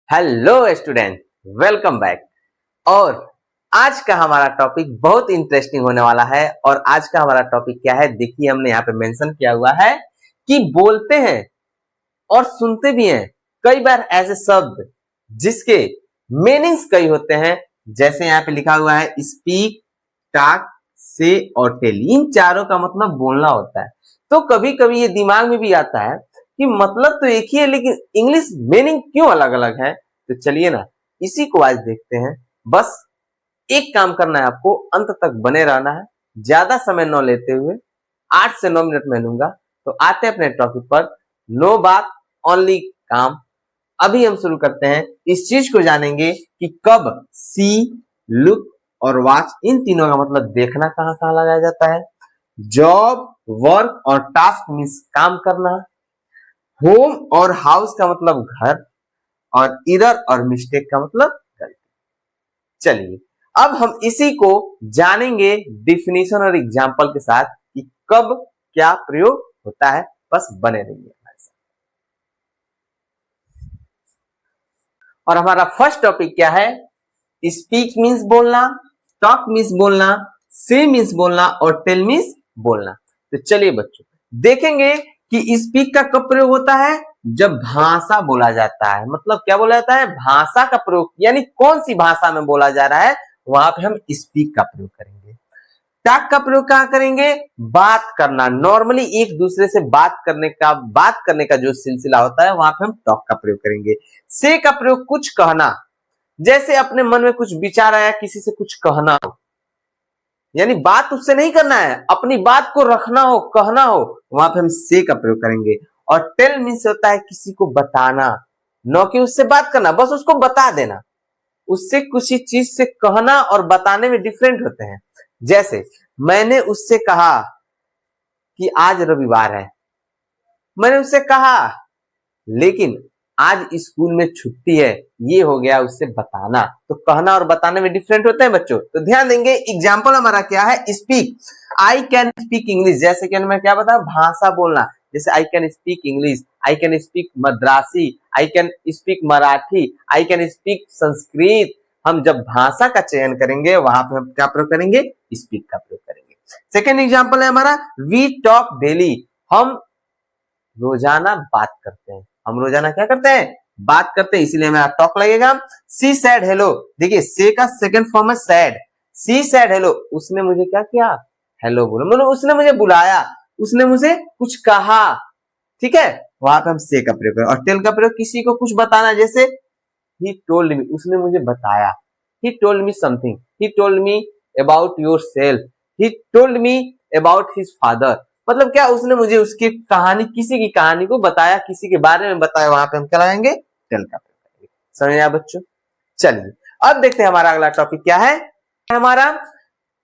Hello student, welcome back. और आज का हमारा टॉपिक बहुत इंटरेस्टिंग होने वाला है। और आज का हमारा टॉपिक क्या है, देखिए हमने यहाँ पे मेंशन किया हुआ है कि बोलते हैं और सुनते भी हैं कई बार ऐसे शब्द जिसके मीनिंग्स कई होते हैं। जैसे यहाँ पे लिखा हुआ है स्पीक, टॉक, से और टेल। इन चारों का मतलब बोलना होता है। तो कभी कभी ये दिमाग में भी आता है कि मतलब तो एक ही है, लेकिन इंग्लिश मीनिंग क्यों अलग अलग है। तो चलिए ना, इसी को आज देखते हैं। बस एक काम करना है, आपको अंत तक बने रहना है। ज्यादा समय न लेते हुए 8 से 9 मिनट में लूंगा। तो आते हैं अपने टॉपिक पर। नो बात, ओनली काम। अभी हम शुरू करते हैं। इस चीज को जानेंगे कि कब सी, लुक और वॉच, इन तीनों का मतलब देखना कहां कहां लगाया जाता है। जॉब, वर्क और टास्क मीन्स काम करना। होम और हाउस का मतलब घर। और इरर और मिस्टेक का मतलब गलती। चलिए अब हम इसी को जानेंगे डिफिनीशन और एग्जाम्पल के साथ कि कब क्या प्रयोग होता है। बस बने रहिए हमारे साथ। और हमारा फर्स्ट टॉपिक क्या है, स्पीक मीन्स बोलना, टॉक मीन्स बोलना, से मीन्स बोलना और टेल मीन्स बोलना। तो चलिए बच्चों देखेंगे कि स्पीक का कब प्रयोग होता है, जब भाषा बोला जाता है। मतलब क्या बोला जाता है, भाषा का प्रयोग, यानी कौन सी भाषा में बोला जा रहा है, वहां पे हम स्पीक का प्रयोग करेंगे। टॉक का प्रयोग कहां करेंगे, बात करना, नॉर्मली एक दूसरे से बात करने का जो सिलसिला होता है, वहां पे हम टॉक का प्रयोग करेंगे। से का प्रयोग कुछ कहना, जैसे अपने मन में कुछ विचार आया, किसी से कुछ कहना हो, यानी बात उससे नहीं करना है, अपनी बात को रखना हो, कहना हो, वहां पे हम से का प्रयोग करेंगे। और टेल मीन्स होता है किसी को बताना, न कि उससे बात करना, बस उसको बता देना। उससे किसी चीज से कहना और बताने में डिफरेंट होते हैं। जैसे मैंने उससे कहा कि आज रविवार है, मैंने उससे कहा लेकिन आज स्कूल में छुट्टी है, ये हो गया उससे बताना। तो कहना और बताने में डिफरेंट होते हैं बच्चों। तो ध्यान देंगे, एग्जाम्पल हमारा क्या है, speak. I can speak English, जैसे कि मैं क्या बताया, भाषा बोलना। जैसे I can speak English, I can speak Madrasi, I can speak Marathi, I can speak Sanskrit. हम जब भाषा का चयन करेंगे, वहां पर हम क्या प्रयोग करेंगे, स्पीक का प्रयोग करेंगे। सेकेंड एग्जाम्पल है हमारा वी टॉक डेली। हम रोजाना बात करते हैं। हम रोजाना क्या करते हैं, बात करते हैं, इसीलिए मेरा टॉक लगेगा। सी सैड हेलो, देखिए से का सेकंड फॉर्म है सैड। सी सैड हेलो, उसने मुझे क्या किया, हेलो बोला, मतलब उसने मुझे बुलाया, उसने मुझे कुछ कहा। ठीक है, वहां पे हम से का प्रयोग करें। और टेल का प्रयोग किसी को कुछ बताना, जैसे ही टोल्ड मी, उसने मुझे बताया। He told me something, he told me about your self, he told me about his father. मतलब क्या, उसने मुझे उसकी कहानी, किसी की कहानी को बताया, किसी के बारे में बताया। वहां पे हम क्या लगाएंगे, टेल का प्रयोग करेंगे। समझ आया बच्चों। चलिए अब देखते हैं हमारा अगला टॉपिक क्या है। हमारा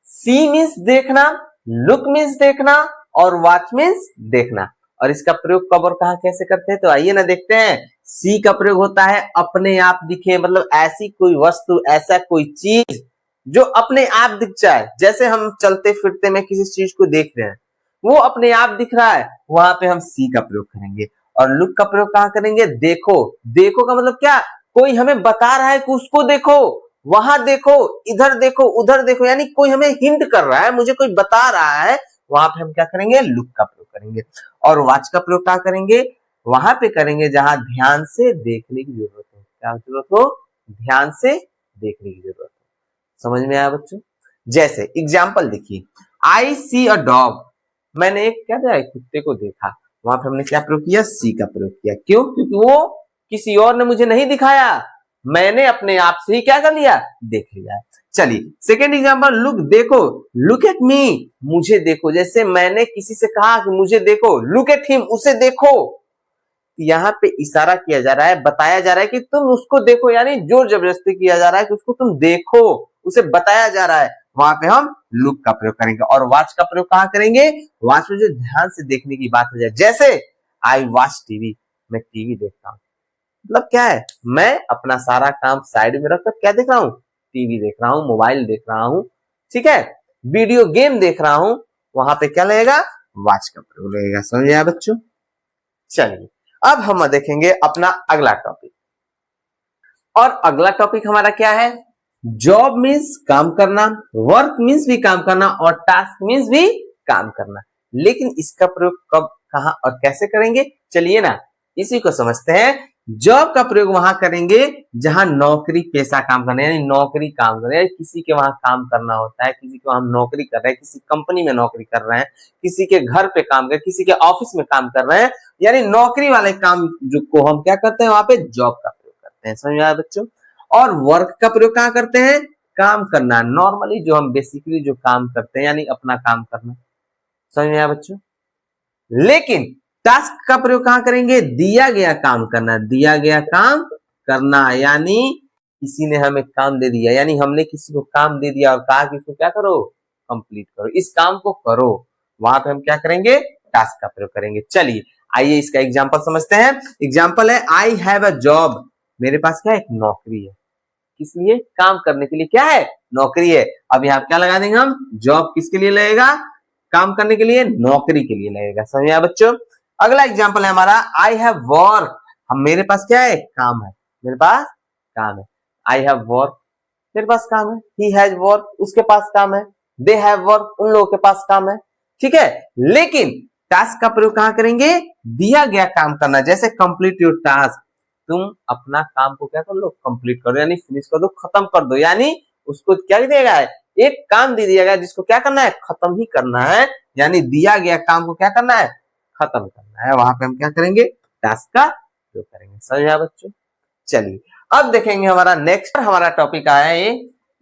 सी मीन्स देखना, लुक मीन्स देखना और वॉच मीन्स देखना। और इसका प्रयोग कब और कहां कैसे करते हैं, तो आइए ना देखते हैं। सी का प्रयोग होता है अपने आप दिखे, मतलब ऐसी कोई वस्तु, ऐसा कोई चीज जो अपने आप दिख जाए। जैसे हम चलते फिरते में किसी चीज को देख रहे हैं, वो अपने आप दिख रहा है, वहां पे हम सी का प्रयोग करेंगे। और लुक का प्रयोग कहां करेंगे, देखो। देखो का मतलब क्या, कोई हमें बता रहा है कि उसको देखो, वहां देखो, इधर देखो, उधर देखो, यानी कोई हमें हिंट कर रहा है, मुझे कोई बता रहा है। वहां पे हम क्या करेंगे, लुक का प्रयोग करेंगे। और वॉच का प्रयोग क्या करेंगे, वहां पे करेंगे जहां ध्यान से देखने की जरूरत हो। क्या जरूरत हो, ध्यान से देखने की जरूरत हो। समझ में आया बच्चों। जैसे एग्जाम्पल देखिए, आई सी अ डॉग, मैंने एक क्या देखा, कुत्ते को देखा। वहां पे हमने क्या प्रयोग किया, सी का प्रयोग किया। क्यों, क्योंकि वो किसी और ने मुझे नहीं दिखाया, मैंने अपने आप से ही क्या कर लिया, देख लिया। चलिए सेकेंड एग्जांपल, लुक, देखो, लुक एट मी, मुझे देखो। जैसे मैंने किसी से कहा कि मुझे देखो, लुक एट हिम, उसे देखो। यहाँ पे इशारा किया जा रहा है, बताया जा रहा है कि तुम उसको देखो, यानी जोर जबरदस्ती किया जा रहा है कि उसको तुम देखो, उसे बताया जा रहा है। वहां पे हम लुक का प्रयोग करेंगे। और वॉच का प्रयोग कहां करेंगे, वॉच में जो ध्यान से देखने की बात हो जाए। जैसे आई वॉच टीवी, मैं टीवी देखता हूँ। मतलब क्या है, मैं अपना सारा काम साइड में रखकर क्या देख रहा हूँ, टीवी देख रहा हूँ, मोबाइल देख रहा हूँ, ठीक है, वीडियो गेम देख रहा हूँ। वहां पे क्या लगेगा, वॉच का प्रयोग लगेगा। समझ आया बच्चों। चलिए अब हम देखेंगे अपना अगला टॉपिक। और अगला टॉपिक हमारा क्या है? जॉब मीन्स काम करना, वर्क मीन्स भी काम करना और टास्क मीन्स भी काम करना। लेकिन इसका प्रयोग कब, कहां और कैसे करेंगे, चलिए ना इसी को समझते हैं। जॉब का प्रयोग वहां करेंगे जहां नौकरी पेशा काम करना, यानी नौकरी काम करना, यानी किसी के वहां काम करना होता है, किसी के वहां नौकरी कर रहे हैं, किसी कंपनी में नौकरी कर रहे हैं, किसी के घर पे काम कर रहे हैं, किसी के ऑफिस में काम कर रहे हैं, यानी नौकरी वाले काम जो को हम क्या करते हैं, वहां पे जॉब का प्रयोग करते हैं। समझ में आया बच्चों? और वर्क का प्रयोग कहां करते हैं? काम करना, नॉर्मली जो हम बेसिकली जो काम करते हैं, यानी अपना काम करना। समझ में आया बच्चों? लेकिन टास्क का प्रयोग कहां करेंगे? दिया गया काम करना, दिया गया काम करना, यानी किसी ने हमें काम दे दिया, यानी हमने किसी को काम दे दिया और कहा कि इसको क्या करो, कंप्लीट करो, इस काम को करो, वहां पे हम क्या करेंगे? टास्क का प्रयोग करेंगे। चलिए आइए इसका एग्जांपल समझते हैं। एग्जांपल है आई हैव अ जॉब, मेरे पास क्या है? एक नौकरी है। किस लिए? काम करने के लिए। क्या है? नौकरी है। अब यहाँ क्या लगा देंगे हम? जॉब किसके लिए लगेगा? काम करने के लिए, नौकरी के लिए लगेगा। समझ में आया बच्चों? अगला एग्जांपल है हमारा आई हैव वर्क, हम मेरे पास क्या है? काम है, मेरे पास काम है। आई हैव वर्क, मेरे पास काम है। ही हैज वर्क, उसके पास काम है। दे हैव वर्क, उन लोगों के पास काम है। ठीक है, लेकिन टास्क का प्रयोग कहां करेंगे? दिया गया काम करना, जैसे कंप्लीट योर टास्क, तुम अपना काम को क्या कर लो? कंप्लीट कर दो, यानी फिनिश कर दो, खत्म कर दो। यानी उसको क्या दिया है? एक काम दे दिया गया जिसको क्या करना है? खत्म ही करना है। यानी दिया गया काम को क्या करना है? खत्म करना है। वहां पे हम क्या करेंगे? टास्क का प्रयोग करेंगे। समझ आया बच्चों? चलिए अब देखेंगे हमारा नेक्स्ट, हमारा टॉपिक आया ये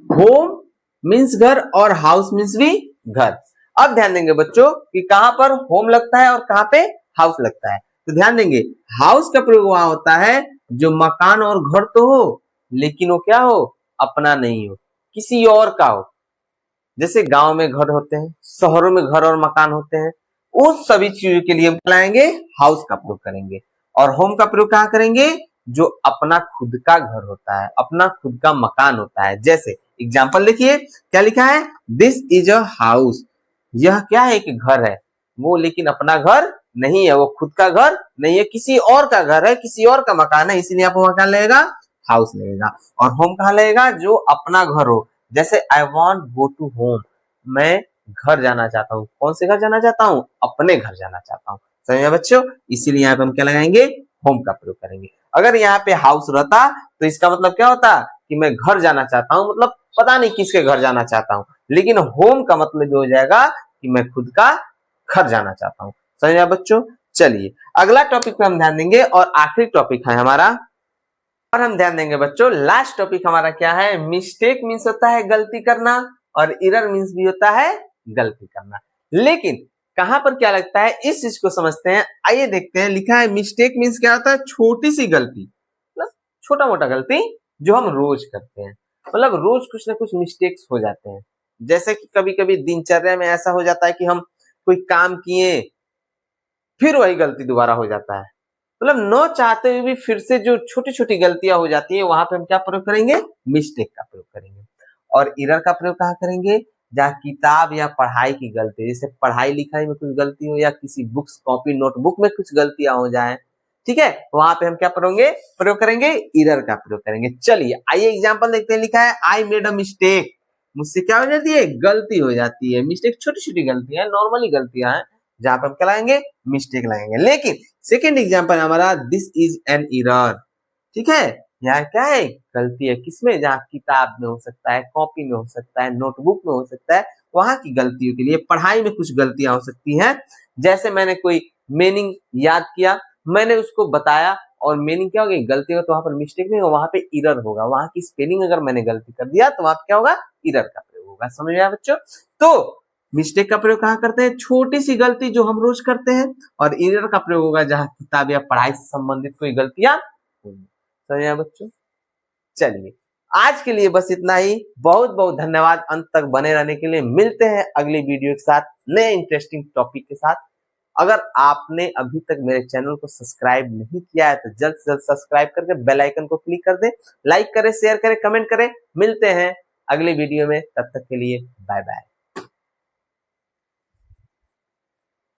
होम मीन्स घर और हाउस मीन्स भी घर। अब ध्यान देंगे बच्चों कि कहां पर होम लगता है और कहां पे हाउस लगता है। तो ध्यान देंगे, हाउस का प्रयोग वहां होता है जो मकान और घर तो हो, लेकिन वो क्या हो? अपना नहीं हो, किसी और का हो। जैसे गांव में घर होते हैं, शहरों में घर और मकान होते हैं, उस सभी चीजों के लिए हम लाएंगे हाउस का प्रयोग करेंगे। और होम का प्रयोग कहां करेंगे? जो अपना खुद का घर होता है, अपना खुद का मकान होता है। जैसे एग्जाम्पल देखिए क्या लिखा है? दिस इज अ हाउस, यह क्या है? एक घर है वो, लेकिन अपना घर नहीं है, वो खुद का घर नहीं है, किसी और का घर है, किसी और का मकान है, इसीलिए आप वहां क्या लगेगा? हाउस लगेगा। और होम कहां लगेगा? जो अपना घर हो। जैसे I want go to home, मैं घर जाना चाहता हूँ। कौन से घर जाना चाहता हूँ? अपने घर जाना चाहता हूँ। समझ में बच्चों? इसीलिए यहाँ पे हम क्या लगाएंगे? होम का प्रयोग करेंगे। अगर यहाँ पे हाउस रहता तो इसका मतलब क्या होता कि मैं घर जाना चाहता हूँ, मतलब पता नहीं किसके घर जाना चाहता हूँ। लेकिन होम का मतलब हो जाएगा कि मैं खुद का घर जाना चाहता हूँ। समझ में बच्चों? चलिए अगला टॉपिक पे हम ध्यान देंगे और आखिरी टॉपिक है हमारा, और हम ध्यान देंगे बच्चों लास्ट टॉपिक हमारा क्या है? मिस्टेक मीन्स होता है गलती करना और एरर मीन्स भी होता है गलती करना। लेकिन कहां पर क्या लगता है इस चीज को समझते हैं। आइए देखते हैं, लिखा है मिस्टेक मीन्स क्या होता है? छोटी सी गलती, मतलब छोटा मोटा गलती जो हम रोज करते हैं, मतलब रोज कुछ ना कुछ मिस्टेक्स हो जाते हैं। जैसे कि कभी कभी दिनचर्या में ऐसा हो जाता है कि हम कोई काम किए फिर वही गलती दोबारा हो जाता है, मतलब न चाहते हुए भी फिर से जो छोटी छोटी गलतियां हो जाती है, वहां पे हम क्या प्रयोग करेंगे? मिस्टेक का प्रयोग करेंगे। और एरर का प्रयोग कहां करेंगे? जहां किताब या पढ़ाई की गलती, जैसे पढ़ाई लिखाई में कुछ गलती हो या किसी बुक्स कॉपी नोटबुक में कुछ गलतियां हो जाए, ठीक है, वहां पे हम क्या प्रयोग करेंगे? एरर का प्रयोग करेंगे। चलिए आइए एग्जाम्पल देखते हैं। लिखा है आई मेड अ मिस्टेक, मुझसे क्या हो जाती है? गलती हो जाती है। मिस्टेक छोटी छोटी गलतियां, नॉर्मली गलतियां हैं, जहां पर हम क्या लगाएंगे? मिस्टेक लगाएंगे। लेकिन सेकेंड एग्जाम्पल हमारा दिस इज एन एरर, ठीक है, यहाँ क्या है? गलती है। किसमें? जहाँ किताब में हो सकता है, कॉपी में हो सकता है, नोटबुक में हो सकता है, वहां की गलतियों के लिए। पढ़ाई में कुछ गलतियां हो सकती हैं, जैसे मैंने कोई मीनिंग याद किया, मैंने उसको बताया और मीनिंग क्या होगी? गलती हो, तो वहां पर मिस्टेक नहीं होगा, वहां पे एरर होगा। वहां की स्पेलिंग अगर मैंने गलती कर दिया तो वहां पे क्या होगा? एरर का प्रयोग होगा। समझ में आया बच्चों? तो मिस्टेक का प्रयोग कहां करते हैं? छोटी सी गलती जो हम रोज करते हैं। और एरर का प्रयोग होगा जहां किताब या पढ़ाई से संबंधित कोई गलतियां होंगी। समझ में आया बच्चों? चलिए आज के लिए बस इतना ही। बहुत बहुत धन्यवाद अंत तक बने रहने के लिए। मिलते हैं अगली वीडियो के साथ नए इंटरेस्टिंग टॉपिक के साथ। अगर आपने अभी तक मेरे चैनल को सब्सक्राइब नहीं किया है तो जल्द से जल्द सब्सक्राइब करके बेल आइकन को क्लिक कर दें, लाइक करें, शेयर करें, कमेंट करें। मिलते हैं अगली वीडियो में, तब तक के लिए बाय बाय।